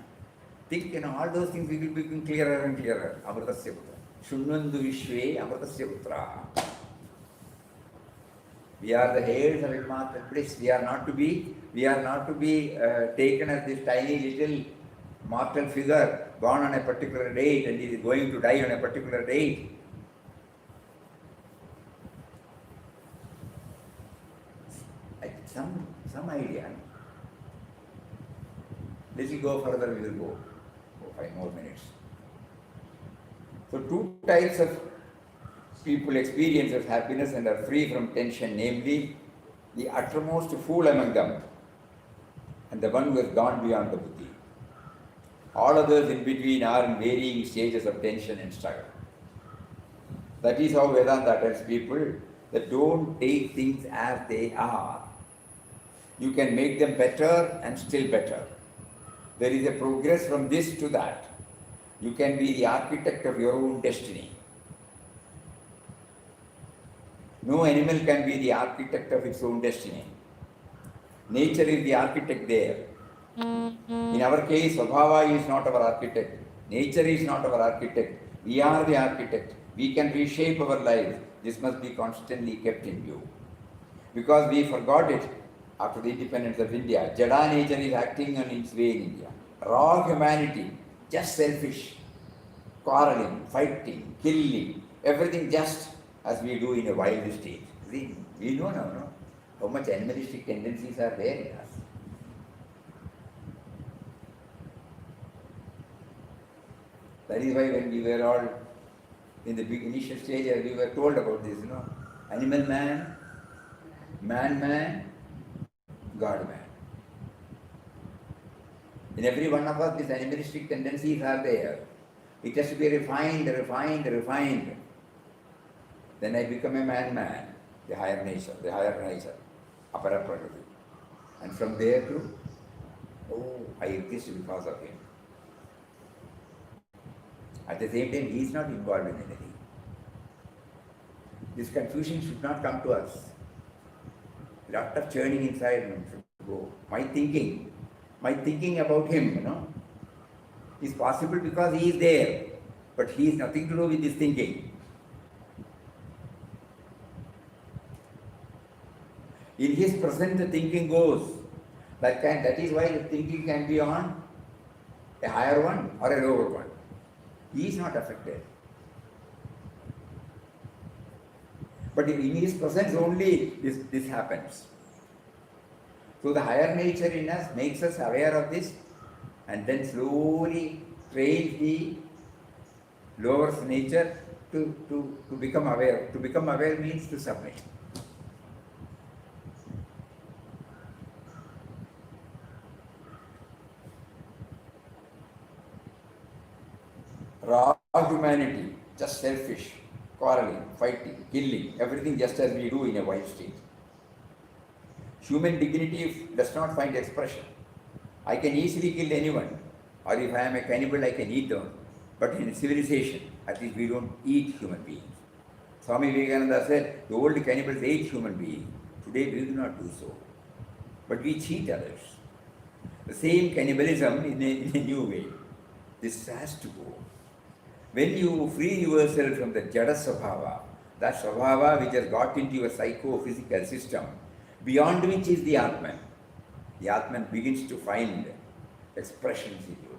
Think, all those things will become clearer and clearer. Amritasya Putra. Shunnandu Vishwe Amritasya Putra. We are the heirs of immortal bliss. We are not to be taken as this tiny little mortal figure born on a particular date and is going to die on a particular date. Some idea. Let us go further, we will go. 5 more minutes. So 2 types of people experience happiness and are free from tension, namely the uttermost fool among them and the one who has gone beyond the buddhi. All others in between are in varying stages of tension and struggle. That is how Vedanta tells people that don't take things as they are. You can make them better and still better. There is a progress from this to that. You can be the architect of your own destiny. No animal can be the architect of its own destiny. Nature is the architect there. In our case, Svabhava is not our architect. Nature is not our architect. We are the architect. We can reshape our lives. This must be constantly kept in view. Because we forgot it after the independence of India. Jada nature is acting on its way in India. Raw humanity, just selfish, quarreling, fighting, killing, everything just as we do in a wild state. See, we know now, no? How much animalistic tendencies are there in us. That is why when we were all in the big initial stage, we were told about this, animal man, man, God man. In every one of us, these animalistic tendencies are there. It has to be refined. Then I become a man, the higher nature, apara prakriti. And from there to, I exist because of him. At the same time, he is not involved in anything. This confusion should not come to us. A lot of churning inside should go. My thinking about him, is possible because he is there, but he has nothing to do with this thinking. In his presence, the thinking goes. That is why the thinking can be on a higher one or a lower one. He is not affected. But in his presence only this happens. So the higher nature in us makes us aware of this and then slowly trains the lower nature to become aware. To become aware means to submit. Raw humanity, just selfish, quarreling, fighting, killing, everything just as we do in a wild state. Human dignity does not find expression. I can easily kill anyone, or if I am a cannibal, I can eat them. But in civilization, at least we don't eat human beings. Swami Vivekananda said, the old cannibals ate human beings. Today we do not do so. But we cheat others. The same cannibalism in a new way. This has to go. When you free yourself from the jada svabhava, that svabhava which has got into your psycho-physical system, beyond which is the Atman begins to find expressions in you.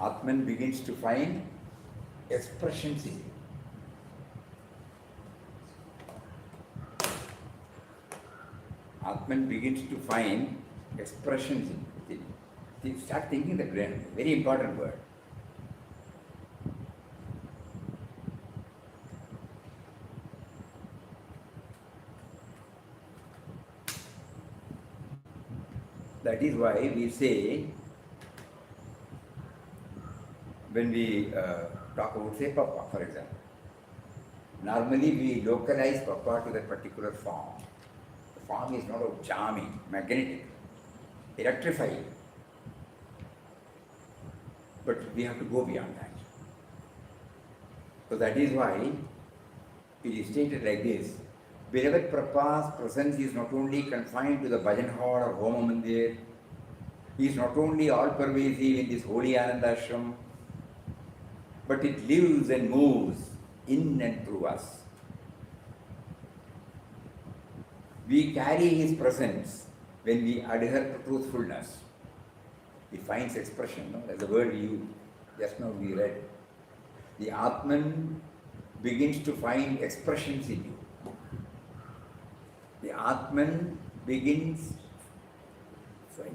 Atman begins to find expressions in you. Atman begins to find expressions in you. Start thinking the brain, very important word. That is why we say, when we talk about, say, Papa, for example, normally we localize Papa to that particular form. The form is not charming, magnetic, electrifying. But we have to go beyond that. So that is why it is stated like this. Beloved Papa's presence is not only confined to the bhajan hall or homa mandir, he is not only all-pervasive in this holy Ananda ashram, but it lives and moves in and through us. We carry his presence when we adhere to truthfulness. It finds expression, no? That's the word we use. Just now we read. The Atman begins to find expressions in you. The Atman begins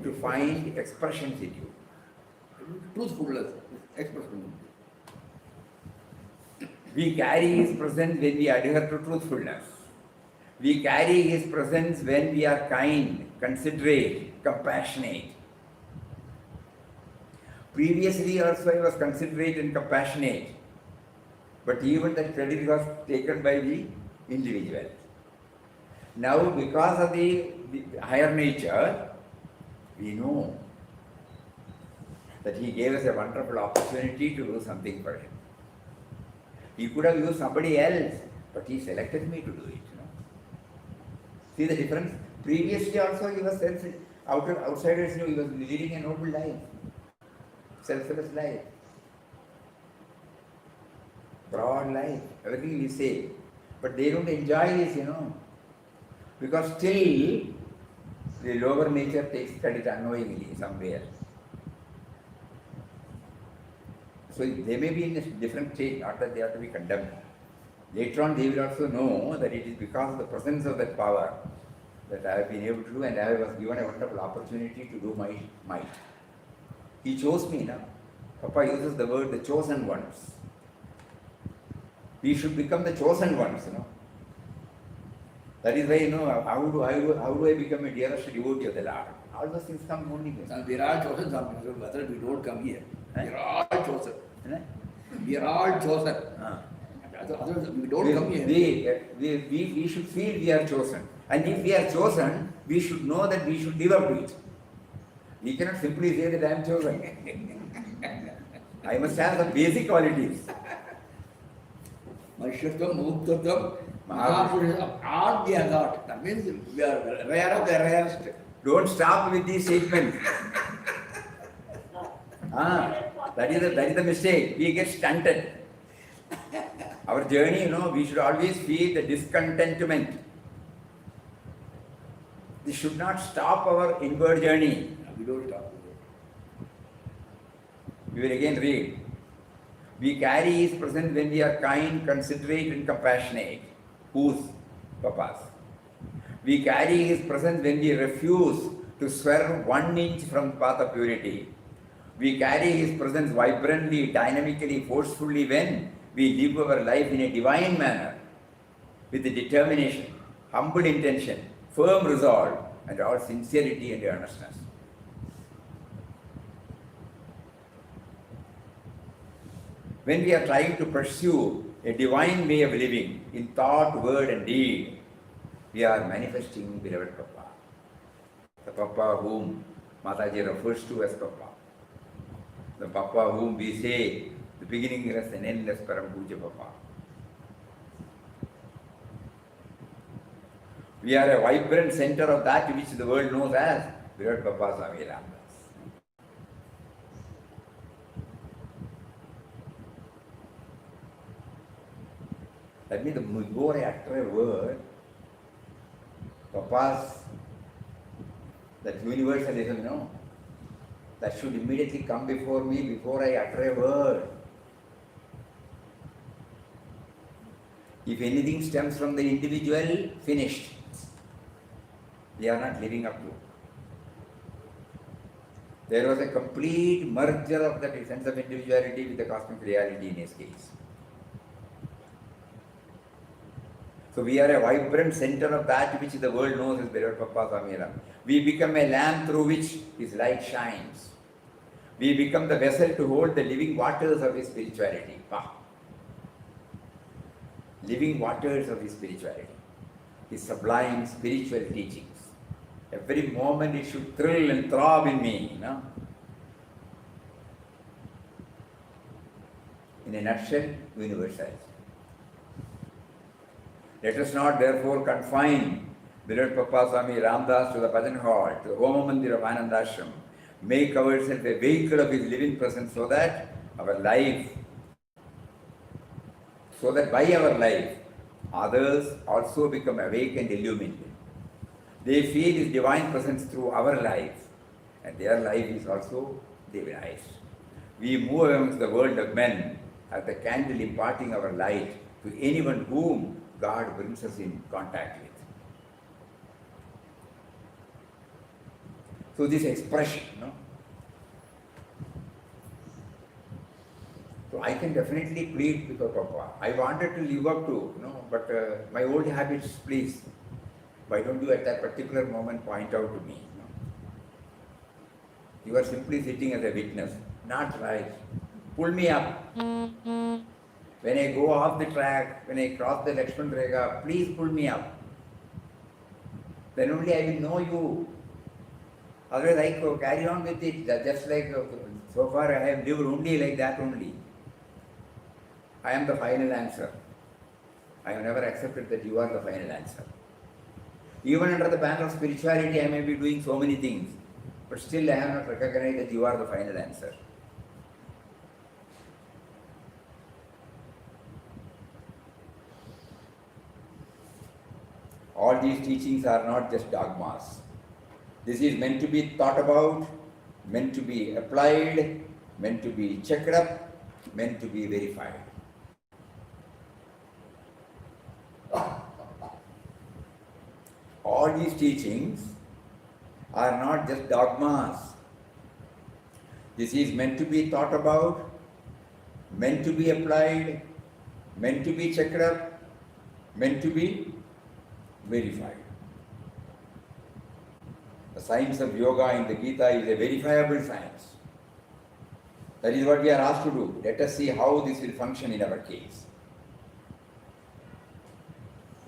to find expressions in you. Truthfulness, expression. We carry his presence when we adhere to truthfulness. We carry his presence when we are kind, considerate, compassionate. Previously also I was considerate and compassionate, but even that credit was taken by the individual. Now because of the higher nature, we know that he gave us a wonderful opportunity to do something for him. He could have used somebody else, but he selected me to do it. See the difference? Previously also he was outsiders knew he was leading a noble life, selfless life, broad life, everything we say. But they don't enjoy this, because still the lower nature takes credit unknowingly somewhere. So they may be in a different state, not that they have to be condemned. Later on they will also know that it is because of the presence of that power that I have been able to do, and I was given a wonderful opportunity to do my might. He chose me now. Papa uses the word the chosen ones. We should become the chosen ones, That is why, how do I become a dearest devotee of the Lord? All those things come only here. We are all chosen, whether we don't come here. We are all chosen. We are all chosen. Otherwise, we don't come here. We should feel we are chosen. And if we are chosen, we should know that we should live up to it. We cannot simply say that I am chosen. I must have the basic qualities. Manushyatam, Muktatam, Mahapurusham, all we are got. That means we are rare of the rarest. Don't stop with these statements. That is the mistake. We get stunted. Our journey, we should always feel the discontentment. This should not stop our inward journey. We don't stop. We will again read. We carry his presence when we are kind, considerate and compassionate. Whose? Papa's. We carry his presence when we refuse to swerve 1 inch from the path of purity. We carry his presence vibrantly, dynamically, forcefully when we live our life in a divine manner, with determination, humble intention, firm resolve, and all sincerity and earnestness. When we are trying to pursue a divine way of living in thought, word, and deed, we are manifesting beloved Papa. The Papa whom Mataji refers to as Papa. The Papa whom we say the beginningless and endless Param Puja Papa. We are a vibrant center of that which the world knows as Virat Papa Swami Ramdas. That means the more I utter a word, Papa's, that universalism, that should immediately come before me before I utter a word. If anything stems from the individual, finished. We are not living up to. There was a complete merger of that sense of individuality with the cosmic reality in his case. So we are a vibrant center of that which the world knows as Bhairat Papa Swami Ram. We become a lamp through which his light shines. We become the vessel to hold the living waters of his spirituality. Living waters of his spirituality. His sublime spiritual teachings. Every moment it should thrill and throb in me, In a nutshell, universal. Let us not therefore confine Virat Papa Swami Ramdas to the Bhajan Hall, to the Homa Mandir of Anandashram. Make ourselves a vehicle of his living presence so that our life, so that by our life, others also become awake and illumined. They feel his divine presence through our life, and their life is also divinized. We move amongst the world of men as the candle imparting our light to anyone whom God brings us in contact with. So this expression, So I can definitely plead with Papa. I wanted to live up to, but my old habits, please. Why don't you at that particular moment point out to me? You are simply sitting as a witness. Not right. Pull me up. When I go off the track, when I cross the Lakshman Rekha, please pull me up. Then only I will know you. Otherwise I carry on with it. Just like so far I have lived only like that only. I am the final answer. I have never accepted that you are the final answer. Even under the banner of spirituality, I may be doing so many things, but still I have not recognized that you are the final answer. All these teachings are not just dogmas. This is meant to be thought about, meant to be applied, meant to be checked up, meant to be verified. All these teachings are not just dogmas. This is meant to be thought about, meant to be applied, meant to be checked up, meant to be verified. The science of yoga in the Gita is a verifiable science. That is what we are asked to do. Let us see how this will function in our case.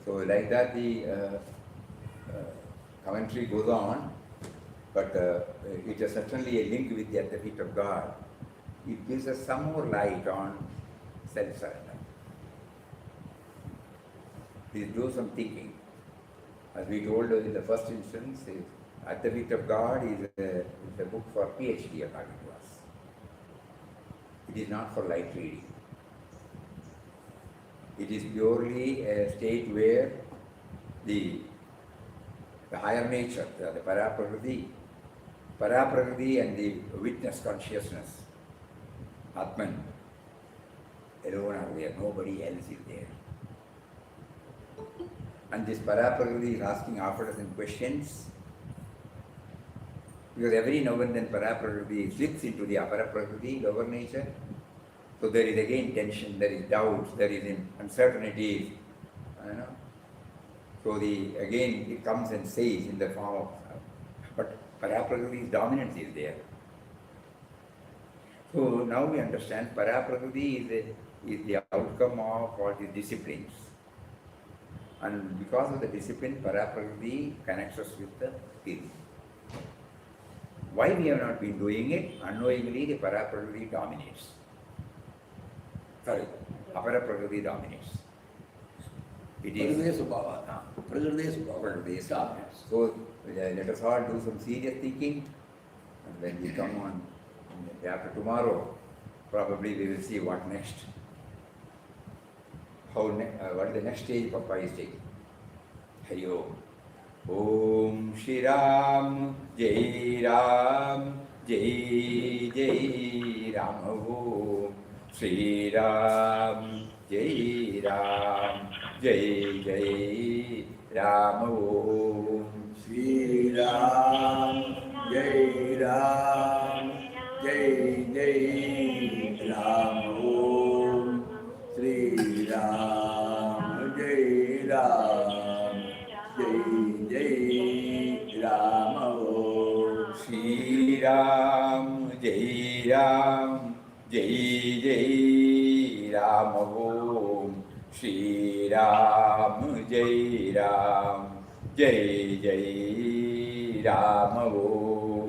So like that the commentary goes on, but it is certainly a link with the At the Feet of God. It gives us some more light on self-surrender. Please do some thinking. As we told in the first instance, At the Feet of God is a book for PhD according to us. It is not for light reading. It is purely a state where the higher nature, the para-prakriti and the witness consciousness, Atman, alone are there, nobody else is there. And this para-prakriti is asking half a dozen questions, because every now and then para-prakriti slips into the apara-prakriti, lower nature. So there is again tension, there is doubts, there is uncertainties. So again it comes and says in the form of, but para-prakriti's dominance is there. So now we understand para-prakriti is the outcome of all the disciplines. And because of the discipline, para-prakriti connects us with the spirit. Why we have not been doing it? Unknowingly the para-prakriti dominates. Sorry, apara-prakriti dominates. It Prakriti is. Subhava. Ah. Prakriti Subhava. Prakriti Stop. Subhava. So let us all do some serious thinking, and when we come on after tomorrow, probably we will see what next. What is the next stage Papa is taking? Hari Om. Om Shri Ram, Jai Ram, Jai Jai Ram. Om Shri Ram, Jai Ram, Jai Jai Ram. Om Shri Ram, Jai Ram, Jai Jai Ram. Om Shri Ram, Jai Ram, Jai Jai Ram. Om Shri Ram, Jai Ram, Jai Jai Ram. Om Shri Ram, Jai Ram, Jai Jai Ram. Om